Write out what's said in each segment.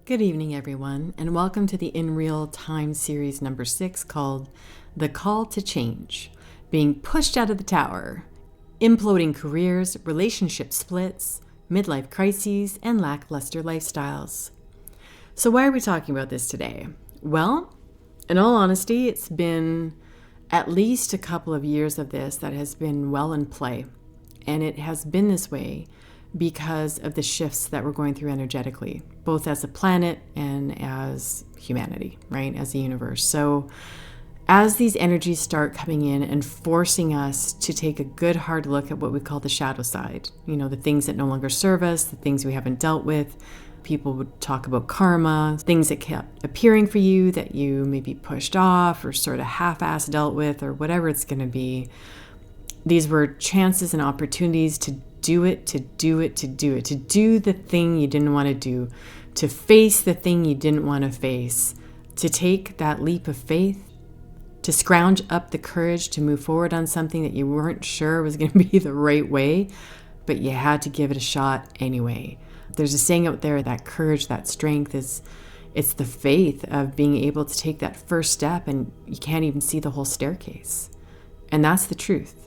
Good evening, everyone, and welcome to the In Real Time series number 6 called The Call to Change, Being Pushed Out of the Tower, Imploding Careers, Relationship Splits, Midlife Crises, and Lackluster Lifestyles. So why are we talking about this today? Well, in all honesty, it's been at least a couple of years of this that has been well in play, and it has been this way because of the shifts that we're going through energetically, both as a planet and as humanity, right? As a universe. So as these energies start coming in and forcing us to take a good hard look at what we call the shadow side, the things that no longer serve us, the things we haven't dealt with. People would talk about karma, things that kept appearing for you that you maybe pushed off or sort of half-ass dealt with or whatever it's going to be. These were chances and opportunities to do the thing you didn't want to do, to face the thing you didn't want to face, to take that leap of faith, to scrounge up the courage to move forward on something that you weren't sure was going to be the right way, but you had to give it a shot anyway. There's a saying out there that courage, that strength it's the faith of being able to take that first step and you can't even see the whole staircase. And that's the truth.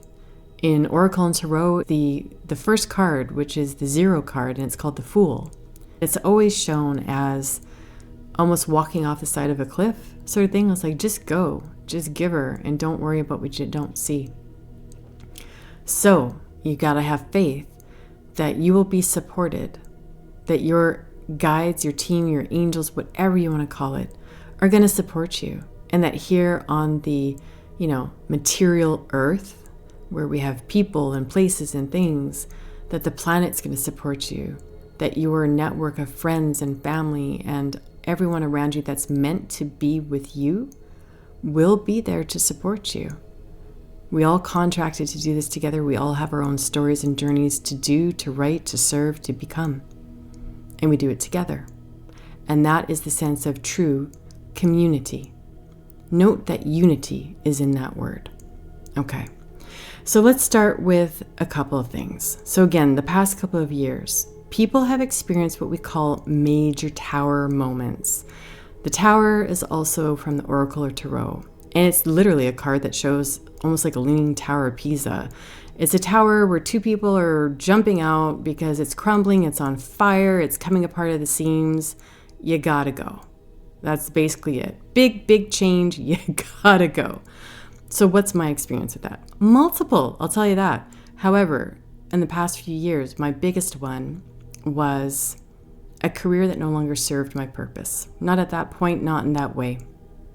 In Oracle and Tarot, the first card, which is the 0 card, and it's called the Fool, it's always shown as almost walking off the side of a cliff sort of thing. It's like, just go, just give her, and don't worry about what you don't see. So you got to have faith that you will be supported, that your guides, your team, your angels, whatever you want to call it, are going to support you. And that here on the, material earth, where we have people and places and things, that the planet's going to support you, that your network of friends and family and everyone around you that's meant to be with you will be there to support you. We all contracted to do this together. We all have our own stories and journeys to do, to write, to serve, to become. And we do it together. And that is the sense of true community. Note that unity is in that word. Okay. So let's start with a couple of things. So again, the past couple of years, people have experienced what we call major tower moments. The tower is also from the Oracle or Tarot, and it's literally a card that shows almost like a leaning tower of Pisa. It's a tower where two people are jumping out because it's crumbling, it's on fire, it's coming apart at the seams. You gotta go. That's basically it. Big change, you gotta go. So what's my experience with that? Multiple, I'll tell you that. However, in the past few years, my biggest one was a career that no longer served my purpose. Not at that point, not in that way.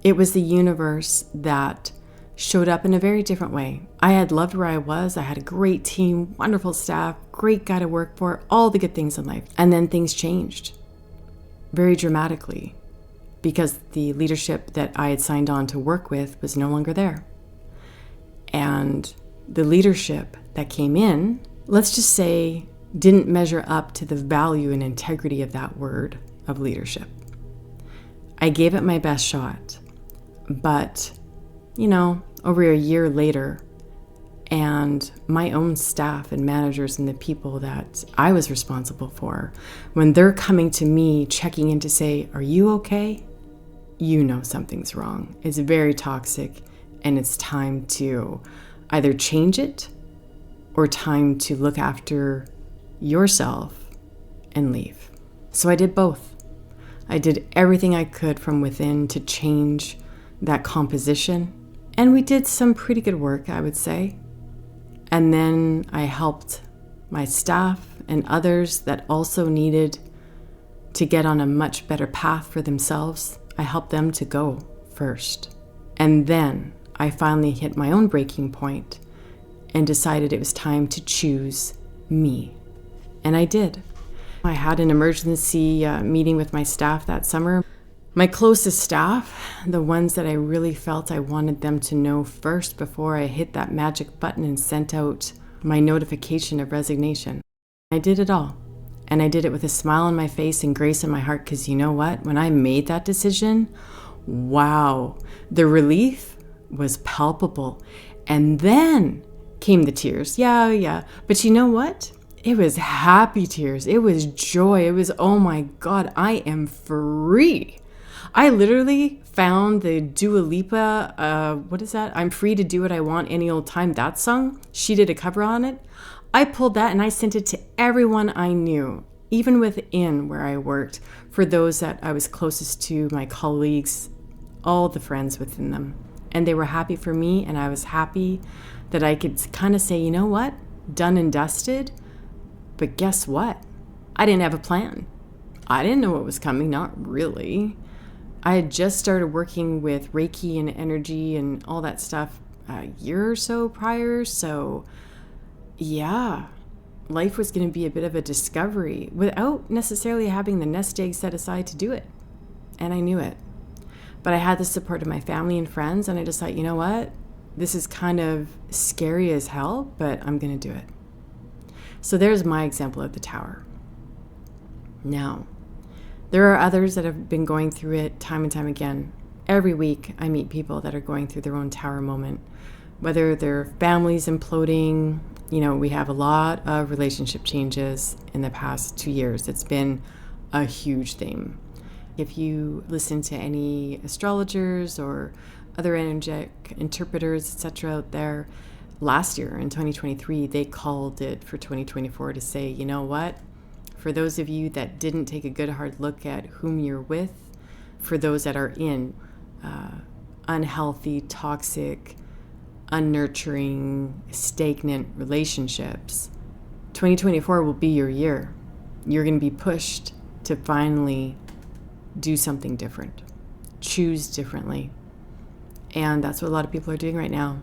It was the universe that showed up in a very different way. I had loved where I was. I had a great team, wonderful staff, great guy to work for, all the good things in life. And then things changed very dramatically because the leadership that I had signed on to work with was no longer there. And the leadership that came in, let's just say, didn't measure up to the value and integrity of that word of leadership. I gave it my best shot, but, over a year later, and my own staff and managers and the people that I was responsible for, when they're coming to me, checking in to say, "Are you okay?" Something's wrong. It's very toxic. And it's time to either change it or time to look after yourself and leave. So I did both. I did everything I could from within to change that composition. And we did some pretty good work, I would say. And then I helped my staff and others that also needed to get on a much better path for themselves. I helped them to go first. And then I finally hit my own breaking point and decided it was time to choose me. And I did. I had an emergency meeting with my staff that summer. My closest staff, the ones that I really felt I wanted them to know first before I hit that magic button and sent out my notification of resignation. I did it all. And I did it with a smile on my face and grace in my heart because you know what? When I made that decision, wow, the relief was palpable. And then came the tears. Yeah. But you know what? It was happy tears. It was joy. It was, oh my God, I am free. I literally found the Dua Lipa, what is that? I'm free to do what I want any old time. That song, she did a cover on it. I pulled that and I sent it to everyone I knew, even within where I worked, for those that I was closest to, my colleagues, all the friends within them. And they were happy for me, and I was happy that I could kind of say, you know what? Done and dusted. But guess what? I didn't have a plan. I didn't know what was coming, not really. I had just started working with Reiki and energy and all that stuff a year or so prior. So yeah, life was going to be a bit of a discovery without necessarily having the nest egg set aside to do it. And I knew it. But I had the support of my family and friends, and I just thought, you know what? This is kind of scary as hell, but I'm going to do it. So there's my example of the tower. Now, there are others that have been going through it time and time again. Every week I meet people that are going through their own tower moment, whether their family's imploding. You know, we have a lot of relationship changes in the past 2 years. It's been a huge theme. If you listen to any astrologers or other energetic interpreters, etc. out there, last year in 2023, they called it for 2024 to say, you know what? For those of you that didn't take a good hard look at whom you're with, for those that are in unhealthy, toxic, unnurturing, stagnant relationships, 2024 will be your year. You're going to be pushed to finally do something different, choose differently. And that's what a lot of people are doing right now.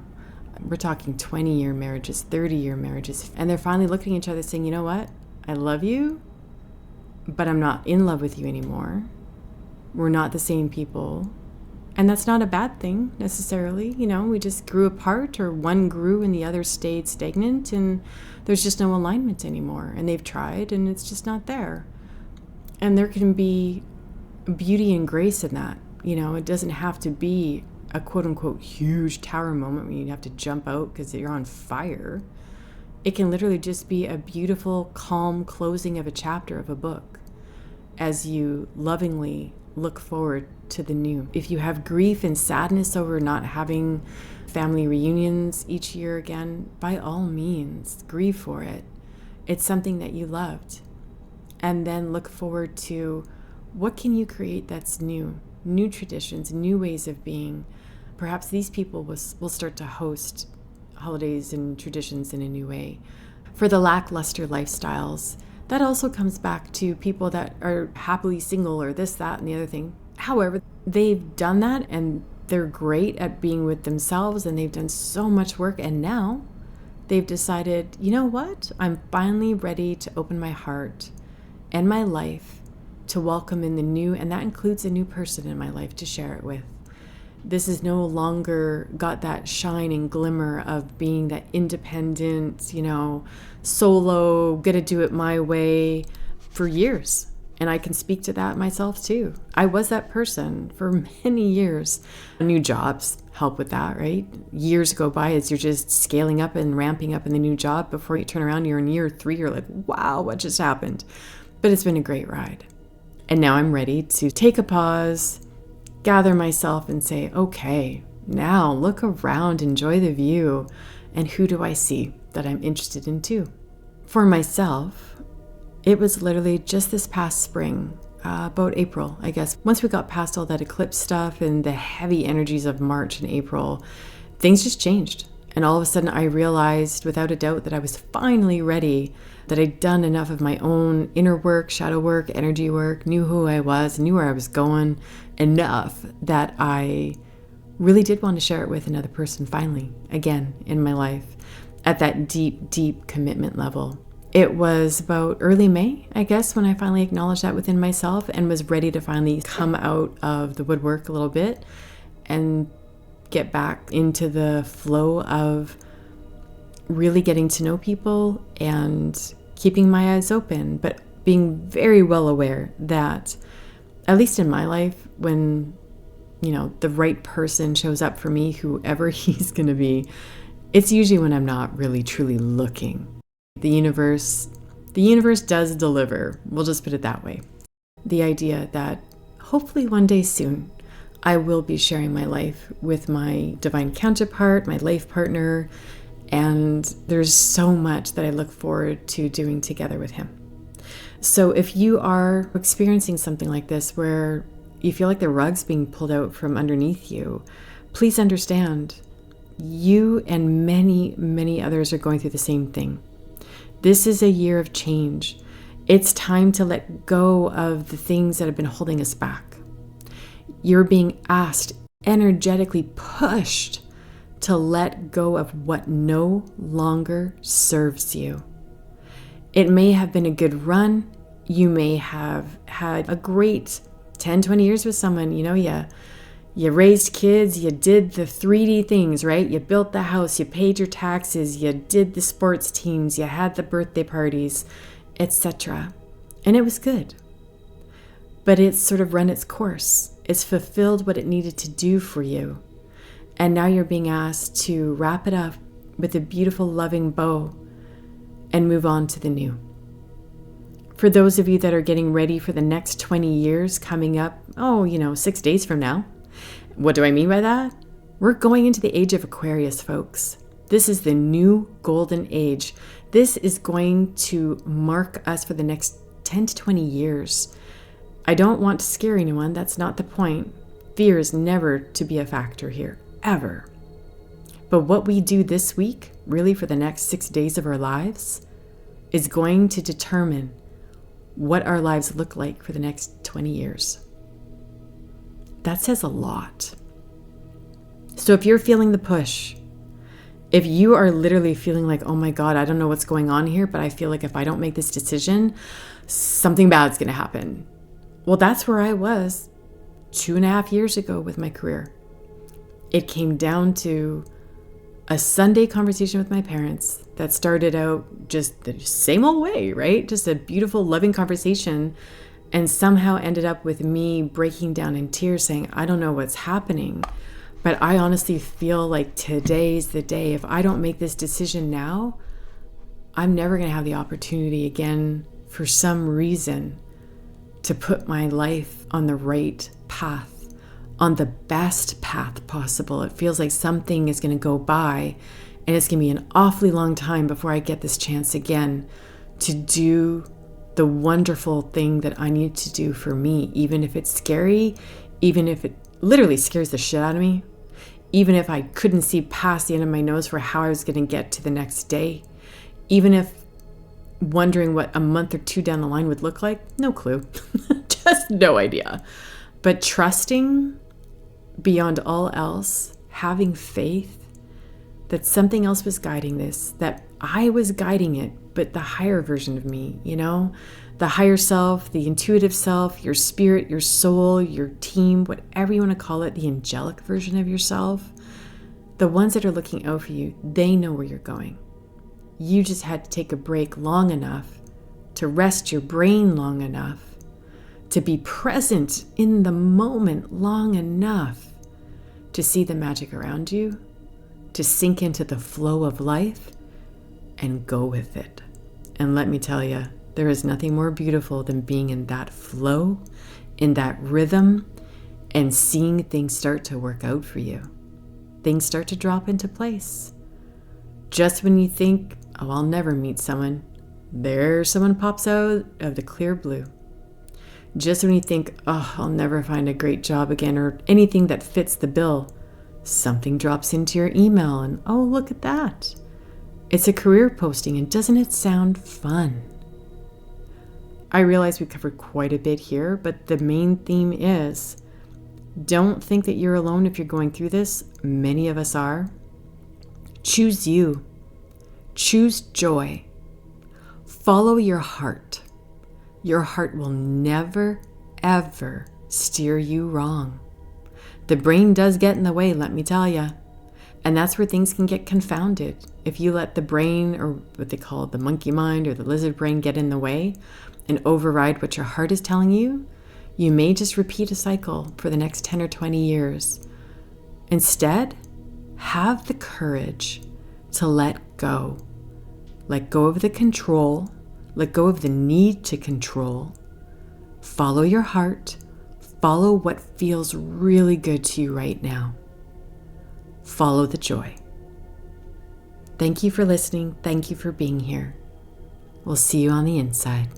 We're talking 20-year marriages, 30-year marriages, and they're finally looking at each other saying, you know what? I love you, but I'm not in love with you anymore. We're not the same people. And that's not a bad thing necessarily. You know, we just grew apart, or one grew and the other stayed stagnant, and there's just no alignment anymore. And they've tried and it's just not there. And there can be beauty and grace in that. You know, it doesn't have to be a quote unquote huge tower moment when you have to jump out because you're on fire. It can literally just be a beautiful, calm closing of a chapter of a book as you lovingly look forward to the new. If you have grief and sadness over not having family reunions each year again, by all means, grieve for it. It's something that you loved. And then look forward to what can you create that's new traditions, new ways of being. Perhaps these people will start to host holidays and traditions in a new way. For the lackluster lifestyles, that also comes back to people that are happily single or this, that, and the other thing. However, they've done that and they're great at being with themselves and they've done so much work, and now they've decided, you know what? I'm finally ready to open my heart and my life to welcome in the new, and that includes a new person in my life to share it with. This is no longer got that shine and glimmer of being that independent, you know, solo, gonna do it my way for years. And I can speak to that myself too. I was that person for many years. New jobs help with that, right? Years go by as you're just scaling up and ramping up in the new job. Before you turn around, you're in year 3, you're like, wow, what just happened? But it's been a great ride. And now I'm ready to take a pause, gather myself and say, okay, now look around, enjoy the view, and who do I see that I'm interested in too? For myself, it was literally just this past spring, about April, I guess. Once we got past all that eclipse stuff and the heavy energies of March and April, things just changed. And all of a sudden I realized without a doubt that I was finally ready, that I'd done enough of my own inner work, shadow work, energy work, knew who I was, knew where I was going, enough that I really did want to share it with another person finally, again, in my life, at that deep, deep commitment level. It was about early May, I guess, when I finally acknowledged that within myself and was ready to finally come out of the woodwork a little bit and get back into the flow of really getting to know people and keeping my eyes open, but being very well aware that, at least in my life, when, you know, the right person shows up for me, whoever he's going to be, it's usually when I'm not really truly looking. The universe The universe does deliver. We'll just put it that way. The idea that hopefully one day soon, I will be sharing my life with my divine counterpart, my life partner, and there's so much that I look forward to doing together with him. So if you are experiencing something like this where you feel like the rug's being pulled out from underneath you, please understand you and many, many others are going through the same thing. This is a year of change. It's time to let go of the things that have been holding us back. You're being asked, energetically pushed to let go of what no longer serves you. It may have been a good run. You may have had a great 10, 20 years with someone. You raised kids, you did the 3D things, right? You built the house, you paid your taxes, you did the sports teams, you had the birthday parties, etc. And it was good. But it's sort of run its course. It's fulfilled what it needed to do for you. And now you're being asked to wrap it up with a beautiful, loving bow and move on to the new. For those of you that are getting ready for the next 20 years coming up, 6 days from now, what do I mean by that? We're going into the age of Aquarius, folks. This is the new golden age. This is going to mark us for the next 10 to 20 years. I don't want to scare anyone. That's not the point. Fear is never to be a factor here, ever. But what we do this week, really for the next 6 days of our lives, is going to determine what our lives look like for the next 20 years. That says a lot. So if you're feeling the push, if you are literally feeling like, oh my God, I don't know what's going on here, but I feel like if I don't make this decision, something bad's going to happen. Well, that's where I was 2.5 years ago with my career. It came down to a Sunday conversation with my parents that started out just the same old way, right? Just a beautiful, loving conversation, and somehow ended up with me breaking down in tears saying, I don't know what's happening, but I honestly feel like today's the day. If I don't make this decision now, I'm never going to have the opportunity again for some reason to put my life on the right path, on the best path possible. It feels like something is going to go by and it's going to be an awfully long time before I get this chance again to do the wonderful thing that I need to do for me, even if it's scary, even if it literally scares the shit out of me, even if I couldn't see past the end of my nose for how I was going to get to the next day, even if wondering what a month or two down the line would look like, no clue, just no idea. But trusting beyond all else, having faith that something else was guiding this, that I was guiding it, but the higher version of me, the higher self, the intuitive self, your spirit, your soul, your team, whatever you want to call it, the angelic version of yourself, the ones that are looking out for you, they know where you're going. You just had to take a break long enough to rest your brain long enough to be present in the moment long enough to see the magic around you, to sink into the flow of life and go with it. And let me tell you, there is nothing more beautiful than being in that flow, in that rhythm, and seeing things start to work out for you. Things start to drop into place. Just when you think, oh, I'll never meet someone, there someone pops out of the clear blue. Just when you think, oh, I'll never find a great job again or anything that fits the bill, something drops into your email and, oh, look at that. It's a career posting, and doesn't it sound fun? I realize we covered quite a bit here, but the main theme is, don't think that you're alone if you're going through this. Many of us are. Choose you. Choose joy. Follow your heart. Your heart will never, ever steer you wrong. The brain does get in the way, let me tell you. And that's where things can get confounded. If you let the brain, or what they call the monkey mind or the lizard brain, get in the way and override what your heart is telling you, you may just repeat a cycle for the next 10 or 20 years. Instead, have the courage to let go. Let go of the control. Let go of the need to control. Follow your heart. Follow what feels really good to you right now. Follow the joy. Thank you for listening. Thank you for being here. We'll see you on the inside.